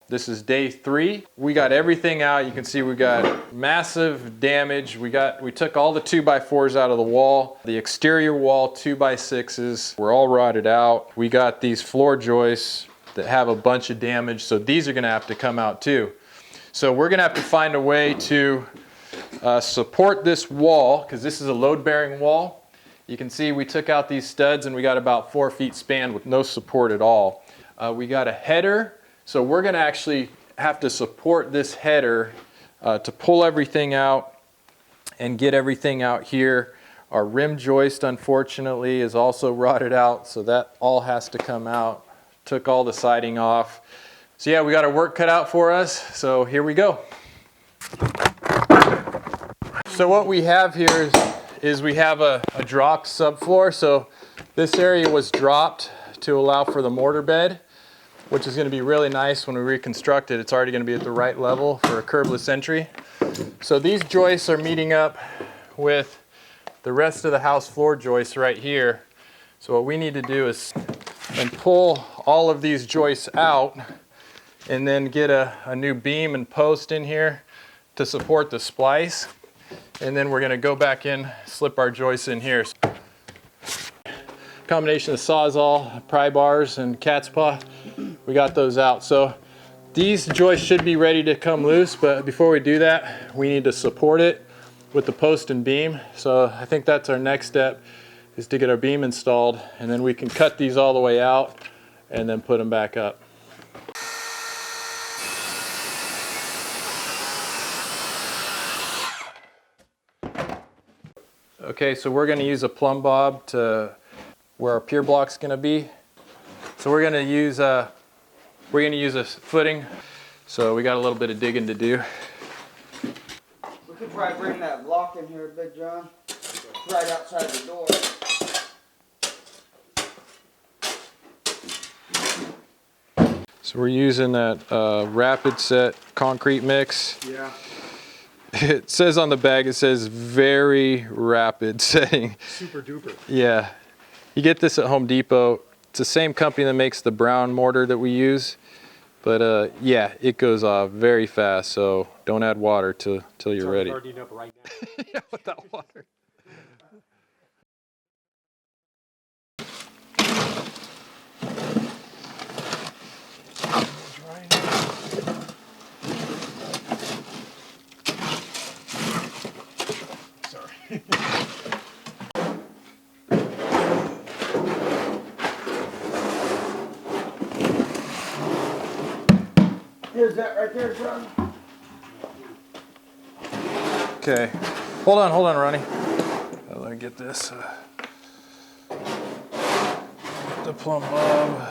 This is day 3. We got everything out. You can see we got massive damage. We took all the 2x4s out of the wall. The exterior wall 2x6s were all rotted out. We got these floor joists that have a bunch of damage, so these are gonna have to come out too. So we're gonna have to find a way to support this wall, because this is a load-bearing wall. You can see we took out these studs and we got about 4 feet span with no support at all. We got a header. So we're gonna actually have to support this header to pull everything out and get everything out here. Our rim joist, unfortunately, is also rotted out, so that all has to come out. Took all the siding off. So yeah, we got our work cut out for us, so here we go. So what we have here is we have a dropped subfloor. So this area was dropped to allow for the mortar bed, which is going to be really nice when we reconstruct it. It's already going to be at the right level for a curbless entry. So these joists are meeting up with the rest of the house floor joists right here. So what we need to do is pull all of these joists out and then get a new beam and post in here to support the splice. And then we're going to go back in, slip our joists in here. Combination of Sawzall, pry bars, and cat's paw. We got those out. So these joists should be ready to come loose, but before we do that, we need to support it with the post and beam. So I think that's our next step, is to get our beam installed, and then we can cut these all the way out and then put them back up. Okay, so we're going to use a plumb bob to where our pier block's going to be. So we're going to use a footing. So we got a little bit of digging to do. We could probably bring that block in here, Big John, right outside the door. So we're using that rapid set concrete mix. Yeah. It says on the bag, it says very rapid setting. Super duper. Yeah. You get this at Home Depot. It's the same company that makes the brown mortar that we use. But yeah, it goes off very fast, so don't add water till you're ready. It's already up right now. Yeah, without water. Sorry. Here's that right there, John. Okay. Hold on, Ronnie. Let me get this. The plumb bob.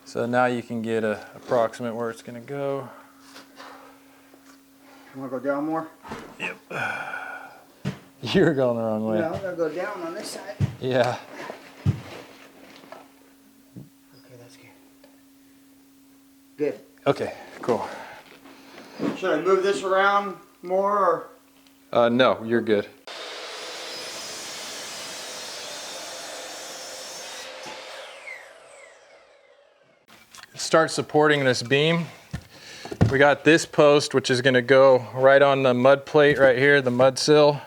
So now you can get an approximate where it's going to go. You want to go down more? Yep. You're going the wrong way. No, I'm going to go down on this side. Yeah. Okay, that's good. Good. Okay, cool. Should I move this around more, or? No, you're good. Start supporting this beam. We got this post, which is going to go right on the mud plate right here, the mud sill.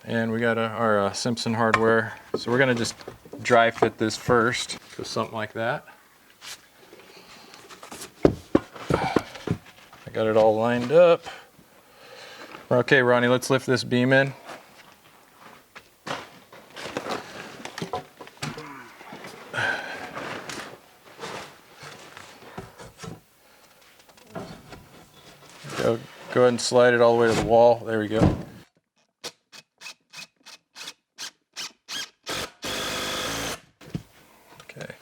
And we got our Simpson hardware. So we're going to just dry fit this first. So something like that. I got it all lined up. Okay, Ronnie, let's lift this beam in. Go ahead and slide it all the way to the wall. There we go. Okay.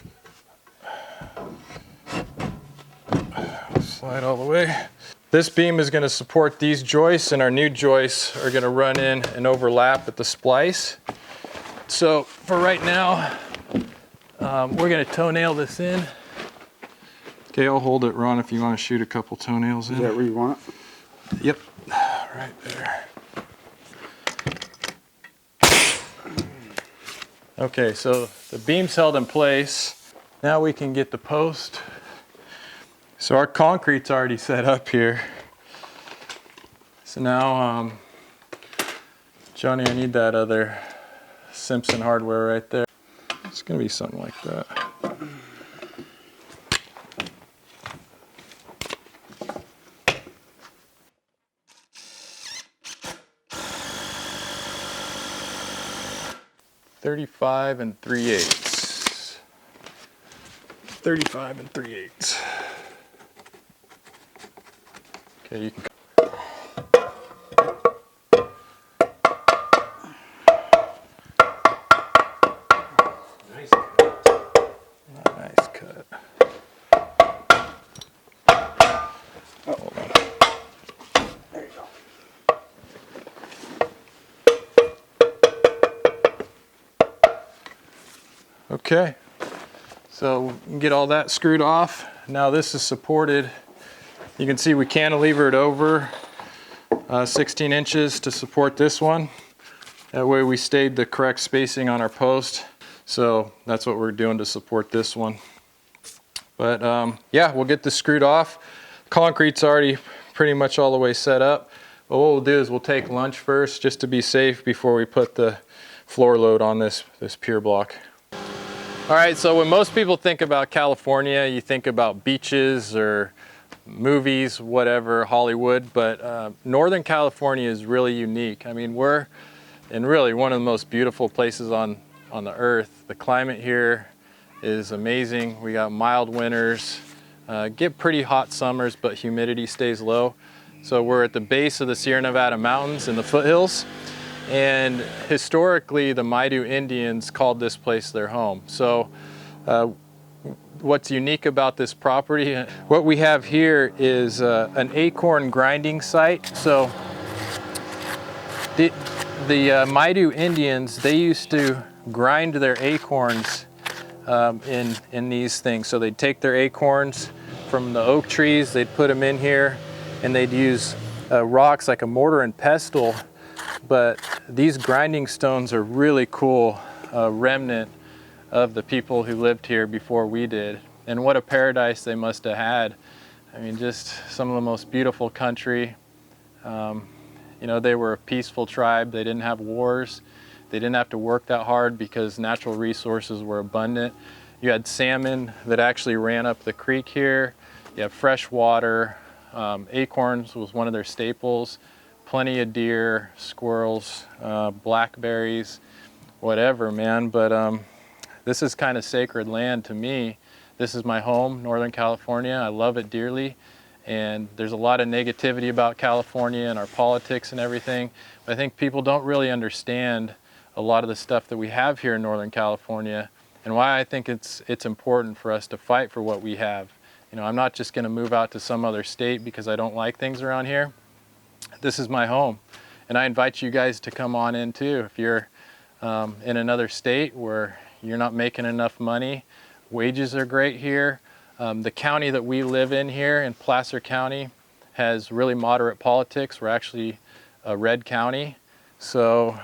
Slide all the way. This beam is going to support these joists, and our new joists are going to run in and overlap at the splice. So for right now, we're going to toenail this in. Okay, I'll hold it, Ron, if you want to shoot a couple toenails in. Is that where you want it? Yep, right there. Okay, so the beam's held in place, Now we can get the post. So our concrete's already set up here. So now, Johnny, I need that other Simpson hardware right there. It's gonna be something like that. .35 3/8. 35 3/8. Okay, you can. Nice cut. Nice cut. Hold on. There you go. Okay, so we can get all that screwed off. Now this is supported. You can see we cantilevered over 16 inches to support this one. That way we stayed the correct spacing on our post. So that's what we're doing to support this one. But yeah, we'll get this screwed off. Concrete's already pretty much all the way set up. But what we'll do is we'll take lunch first just to be safe before we put the floor load on this pier block. All right, so when most people think about California, you think about beaches or movies, whatever, Hollywood, but Northern California is really unique. I mean, we're in really one of the most beautiful places on the earth. The climate here is amazing. We got mild winters, get pretty hot summers, but humidity stays low. So we're at the base of the Sierra Nevada mountains in the foothills. And historically, the Maidu Indians called this place their home. So what's unique about this property, what we have here is an acorn grinding site. So the Maidu Indians, they used to grind their acorns in these things. So they'd take their acorns from the oak trees, they'd put them in here, and they'd use rocks like a mortar and pestle. But these grinding stones are really cool remnant of the people who lived here before we did. And what a paradise they must have had. I mean, just some of the most beautiful country. You know, they were a peaceful tribe. They didn't have wars. They didn't have to work that hard because natural resources were abundant. You had salmon that actually ran up the creek here. You have fresh water. Acorns was one of their staples. Plenty of deer, squirrels, blackberries, whatever, man. But this is kind of sacred land to me. This is my home, Northern California. I love it dearly. And there's a lot of negativity about California and our politics and everything. But I think people don't really understand a lot of the stuff that we have here in Northern California and why I think it's important for us to fight for what we have. You know, I'm not just going to move out to some other state because I don't like things around here. This is my home, and I invite you guys to come on in too. If you're in another state where you're not making enough money, wages are great here. The county that we live in here in Placer County has really moderate politics. We're actually a red county. So,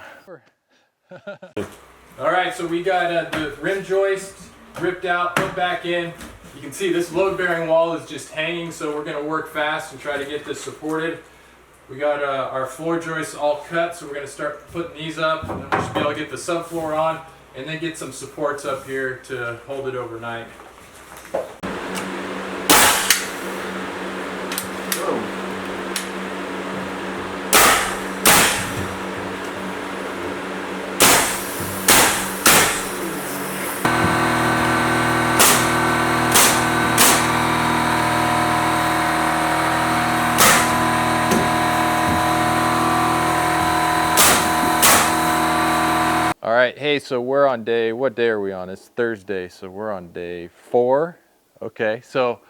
all right, so we got the rim joist ripped out, put back in. You can see this load-bearing wall is just hanging, so we're gonna work fast and try to get this supported. We got our floor joists all cut, so we're going to start putting these up, and then we should be able to get the subfloor on, and then get some supports up here to hold it overnight. All right, hey, so we're on what day are we on? It's Thursday, so we're on day 4. Okay, so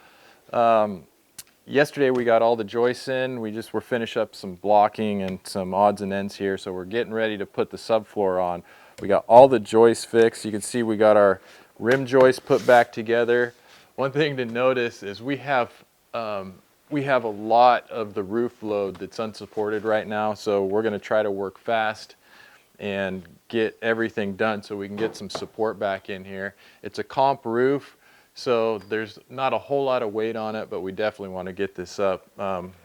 yesterday we got all the joists in. We just were finish up some blocking and some odds and ends here, so we're getting ready to put the subfloor on. We got all the joists fixed. You can see we got our rim joists put back together. One thing to notice is we have a lot of the roof load that's unsupported right now, so we're going to try to work fast and get everything done so we can get some support back in here. It's a comp roof, So there's not a whole lot of weight on it, but we definitely want to get this up.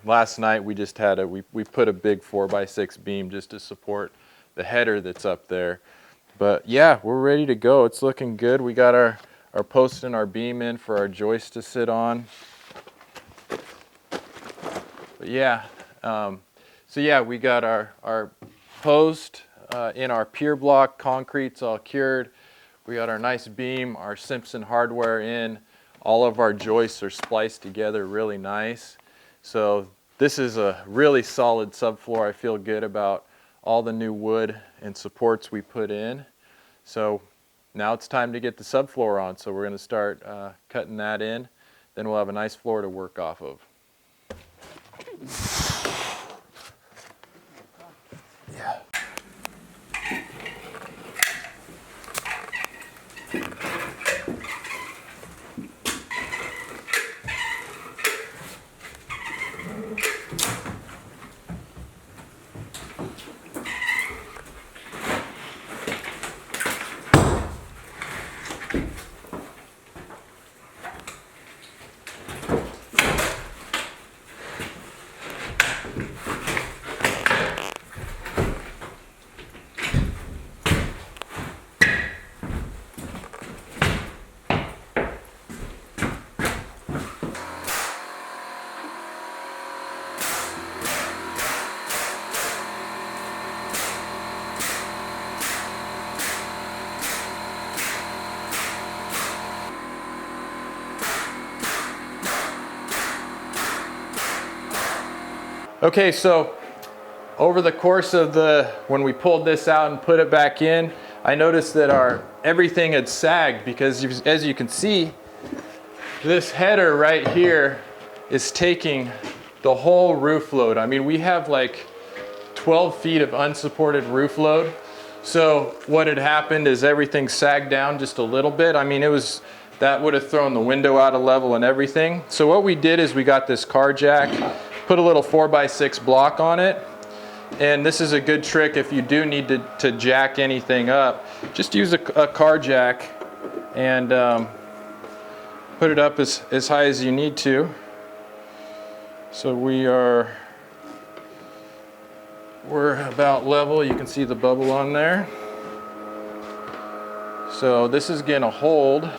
Last night we just had we put a big 4x6 beam just to support the header that's up there. But yeah, we're ready to go. It's looking good. We got our post and our beam in for our joist to sit on. But yeah, so yeah, we got our post in our pier block, concrete's all cured. We got our nice beam, our Simpson hardware in. All of our joists are spliced together really nice. So this is a really solid subfloor. I feel good about all the new wood and supports we put in. So now it's time to get the subfloor on. So we're going to start cutting that in. Then we'll have a nice floor to work off of. Yeah. Okay, so over the course of when we pulled this out and put it back in, I noticed that everything had sagged because as you can see, this header right here is taking the whole roof load. I mean, we have like 12 feet of unsupported roof load. So what had happened is everything sagged down just a little bit. I mean, that would have thrown the window out of level and everything. So what we did is we got this car jack, put a little 4x6 block on it. And this is a good trick if you do need to jack anything up. Just use a car jack and put it up as high as you need to. So we're about level. You can see the bubble on there. So this is gonna hold.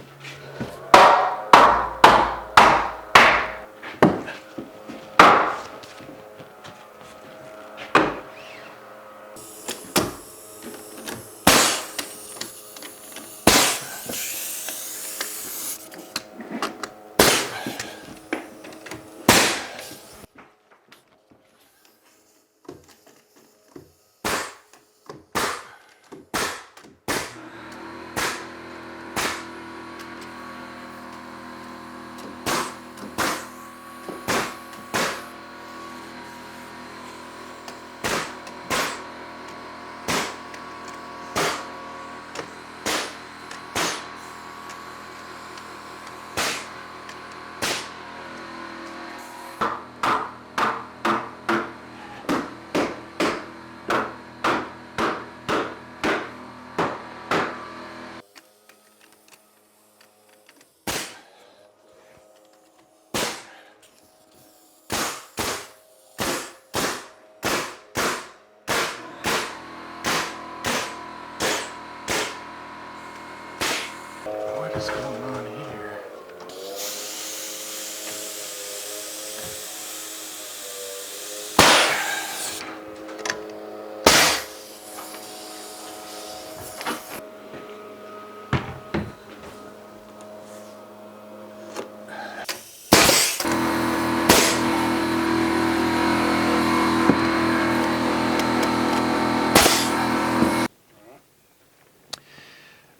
What is going on here?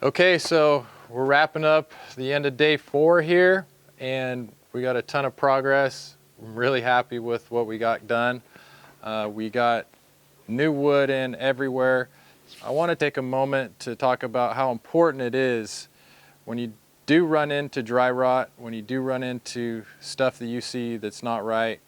Okay, so we're wrapping up the end of day 4 here, and we got a ton of progress. I'm really happy with what we got done. We got new wood in everywhere. I want to take a moment to talk about how important it is when you do run into dry rot, when you do run into stuff that you see that's not right,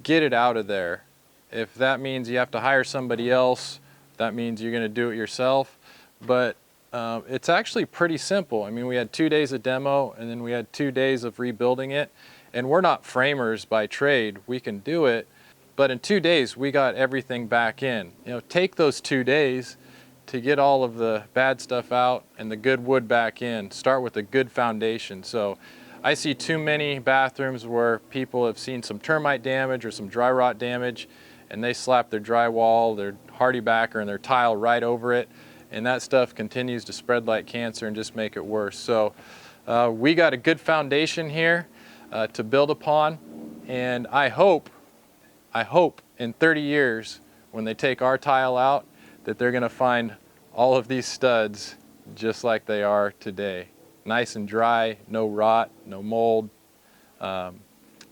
get it out of there. If that means you have to hire somebody else, that means you're going to do it yourself. But It's actually pretty simple. I mean, we had 2 days of demo and then we had 2 days of rebuilding it. And we're not framers by trade. We can do it. But in 2 days, we got everything back in. You know, take those 2 days to get all of the bad stuff out and the good wood back in. Start with a good foundation. So I see too many bathrooms where people have seen some termite damage or some dry rot damage, and they slap their drywall, their hardy backer, and their tile right over it. And that stuff continues to spread like cancer and just make it worse. So we got a good foundation here to build upon, and I hope in 30 years when they take our tile out that they're going to find all of these studs just like they are today. Nice and dry, no rot, no mold,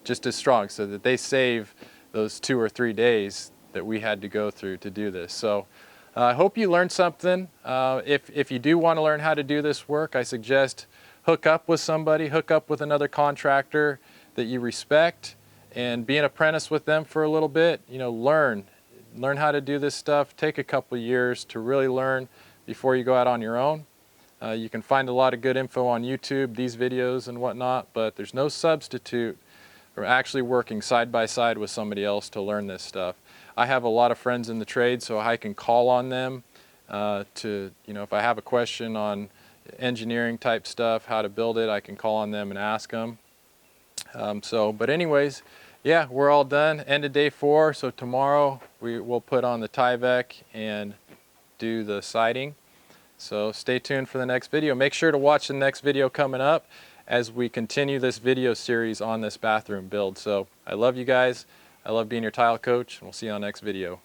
just as strong, so that they save those 2 or 3 days that we had to go through to do this. So I hope you learned something. If you do want to learn how to do this work, I suggest hook up with somebody, hook up with another contractor that you respect, and be an apprentice with them for a little bit. You know, learn how to do this stuff. Take a couple years to really learn before you go out on your own. You can find a lot of good info on YouTube, these videos and whatnot, but there's no substitute for actually working side by side with somebody else to learn this stuff. I have a lot of friends in the trade, so I can call on them to, you know, if I have a question on engineering type stuff, how to build it, I can call on them and ask them. But anyways, yeah, we're all done. End of day 4, so tomorrow we will put on the Tyvek and do the siding. So stay tuned for the next video. Make sure to watch the next video coming up as we continue this video series on this bathroom build. So I love you guys. I love being your tile coach, and we'll see you on the next video.